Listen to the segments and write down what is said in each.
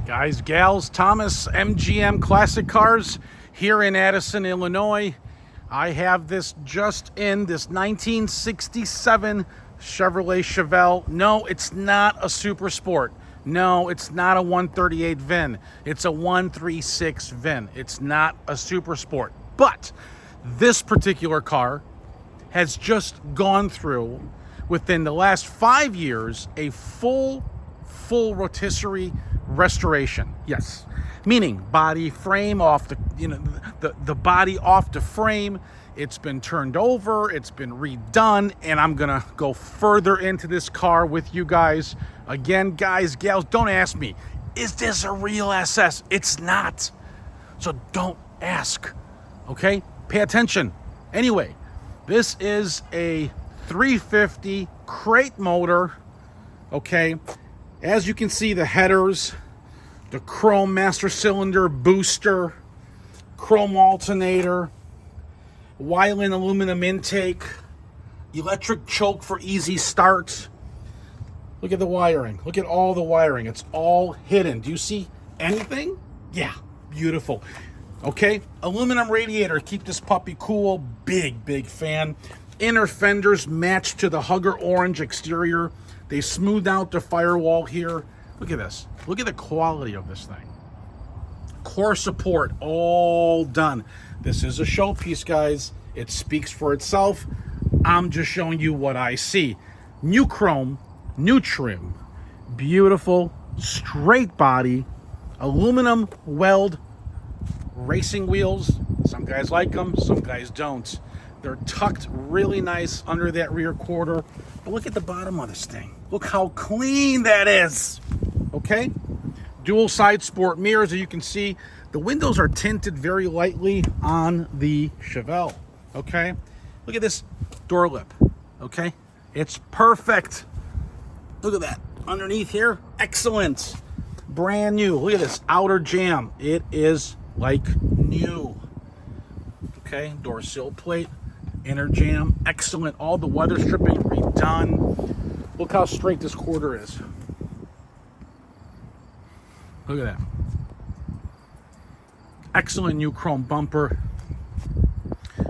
Guys, gals, Thomas, MGM Classic Cars here in Addison, Illinois. I have this just in, this 1967 Chevrolet Chevelle. No, it's not a Super Sport. No, it's not a 138 VIN. It's a 136 VIN. It's not a Super Sport. But this particular car has just gone through, within the last 5 years, a full rotisserie restoration. Yes, meaning body frame off the, the body off the frame. It's been turned over, it's been redone, and I'm gonna go further into this car with you guys. Again, guys, gals, don't ask me, is this a real SS? It's not. So don't ask, okay? Pay attention. Anyway, this is a 350 crate motor, okay? As you can see, the headers, the chrome master cylinder booster, chrome alternator, Weiland aluminum intake, electric choke for easy start. Look at the wiring. Look at all the wiring. It's all hidden. Do you see anything? Yeah, beautiful. Okay, aluminum radiator. Keep this puppy cool. Big fan. Inner fenders match to the Hugger orange exterior. They smoothed out the firewall here. Look at this. Look at the quality of this thing. Core support, all done. This is a showpiece, guys. It speaks for itself. I'm just showing you what I see. New chrome, new trim, beautiful, straight body, aluminum weld racing wheels. Some guys like them, some guys don't. They're tucked really nice under that rear quarter. But look at the bottom of this thing. Look how clean that is. Okay? Dual side sport mirrors, as you can see. The windows are tinted very lightly on the Chevelle. Okay? Look at this door lip. Okay? It's perfect. Look at that. Underneath here, excellent. Brand new. Look at this outer jamb. It is like new. Okay? Door sill plate. Inner jamb, excellent. All the weather stripping redone. Look how straight this quarter is. Look at that. Excellent new chrome bumper.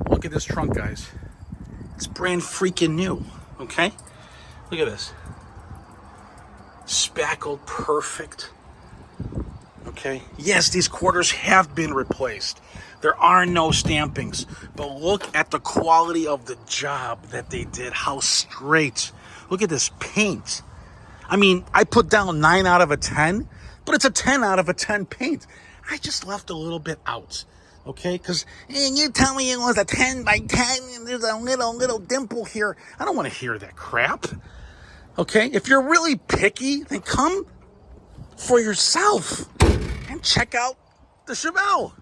Look at this trunk, guys. It's brand freaking new, okay? Look at this. Spackled perfect. Okay? Yes, these quarters have been replaced. There are no stampings, but look at the quality of the job that they did. How straight. Look at this paint. I mean, I put down 9 out of a 10, but it's a 10 out of a 10 paint. I just left a little bit out, okay? Because you tell me it was a 10 by 10 and there's a little dimple here. I don't want to hear that crap, okay? If you're really picky, then come for yourself and check out the Chevelle.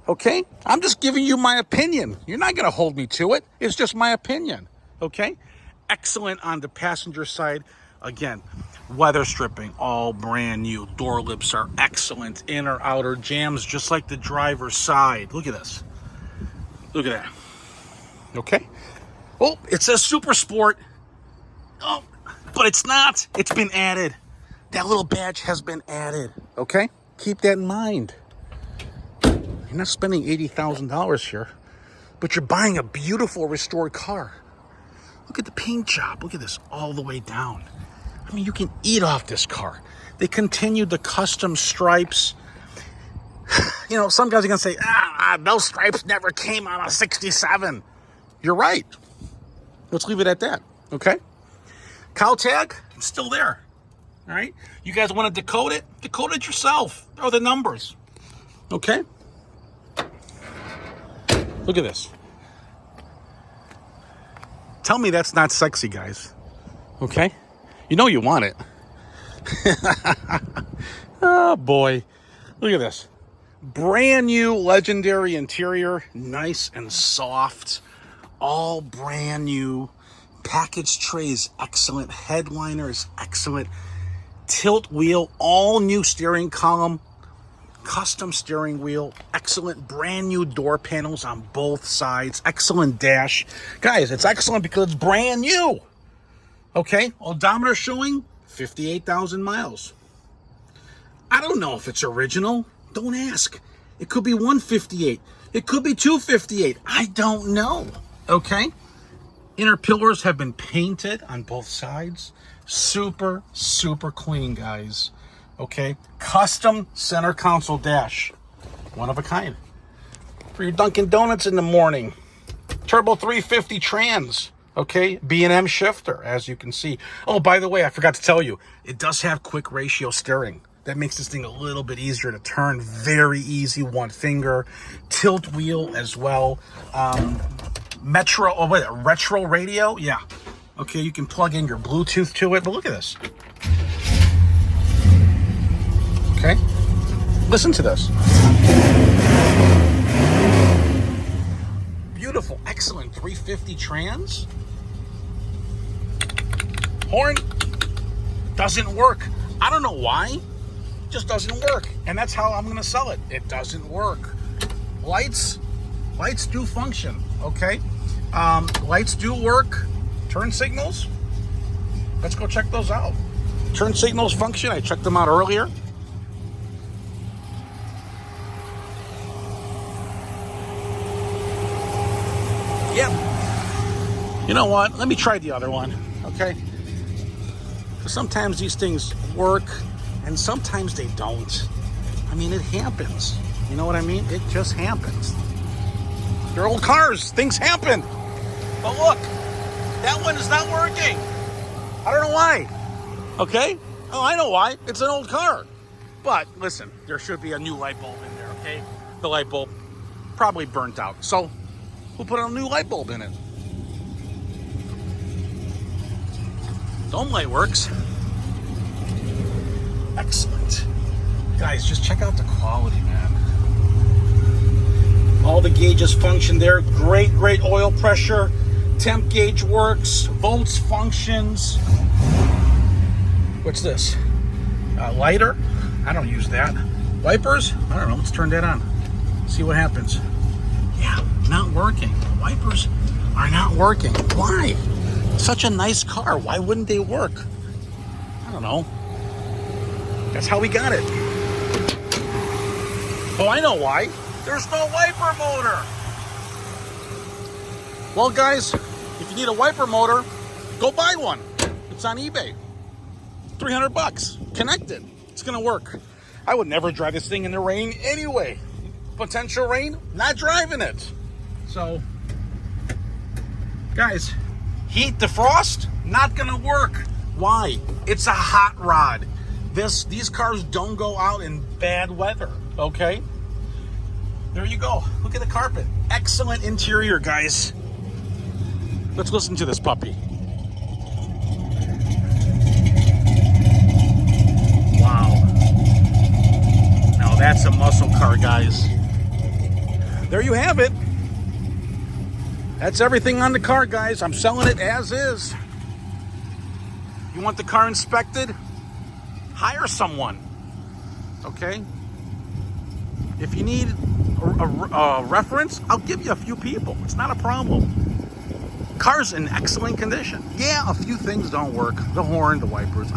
Okay? I'm just giving you my opinion. You're not going to hold me to it. It's just my opinion. Okay? Excellent on the passenger side. Again, weather stripping, all brand new. Door lips are excellent. Inner, outer jambs, just like the driver's side. Look at this. Look at that. Okay? Oh, it says Super Sport. Oh, but it's not. It's been added. That little badge has been added. Okay? Keep that in mind. You're not spending $80,000 here, but you're buying a beautiful restored car. Look at the paint job. Look at this all the way down. I mean, you can eat off this car. They continued the custom stripes. You know, some guys are going to say, those stripes never came on a 67. You're right. Let's leave it at that, okay? Cow tag, it's still there, all right? You guys want to decode it? Decode it yourself. There are the numbers, okay? Look at this. Tell me that's not sexy, guys. Okay? You know you want it. Oh, boy. Look at this. Brand new legendary interior. Nice and soft. All brand new. Package trays, excellent. Headliners, excellent. Tilt wheel. All new steering column. Custom steering wheel, excellent brand new door panels on both sides, excellent dash. Guys, it's excellent because it's brand new. Okay, odometer showing 58,000 miles. I don't don't know if it's original. Don't ask. It could be 158. It could be 258. I don't know. Okay? Inner pillars have been painted on both sides. Super, super clean, guys. Okay? Custom center console dash. One of a kind. For your Dunkin' Donuts in the morning. Turbo 350 trans. Okay? B&M shifter, as you can see. Oh, by the way, I forgot to tell you. It does have quick ratio steering. That makes this thing a little bit easier to turn. Very easy, one finger. Tilt wheel as well. Retro radio? Yeah. Okay, you can plug in your Bluetooth to it, but look at this. Okay? Listen to this. Beautiful, excellent 350 trans. Horn doesn't work. I don't know why. Just doesn't work, and that's how I'm gonna sell it. It doesn't work. Lights do function. Okay, lights do work. Turn signals, let's go check those out. Turn signals function. I checked them out earlier. Yep. You know what, let me try the other one. Okay, sometimes these things work and sometimes they don't. I mean, it happens. You know what I mean? It just happens. They're old cars. Things happen. But look, that one is not working. I don't know why. Okay? Oh, I know why. It's an old car. But listen, there should be a new light bulb in there, okay? The light bulb probably burnt out. So we'll put a new light bulb in it. Dome light works. Excellent. Guys, just check out the quality, man. All the gauges function there. Great oil pressure. Temp gauge works. Volts functions. What's this? Lighter? I don't use that. Wipers? I don't know. Let's turn that on. See what happens. Yeah, not working. The wipers are not working. Why? Such a nice car. Why wouldn't they work? I don't know. That's how we got it. Oh, I know why. There's no wiper motor. Well, guys, if you need a wiper motor, go buy one. It's on eBay. $300. Connected. It's gonna work. I would never drive this thing in the rain anyway. Potential rain, not driving it. So, guys, heat defrost, not gonna work. Why? It's a hot rod. These cars don't go out in bad weather, okay? There you go. Look at the carpet. Excellent interior, guys. Let's listen to this puppy. Wow. Now that's a muscle car, guys. There you have it. That's everything on the car, guys. I'm selling it as is. You want the car inspected? Hire someone, okay? If you need a reference, I'll give you a few people. It's not a problem. Car's in excellent condition. Yeah, a few things don't work. The horn, the wipers.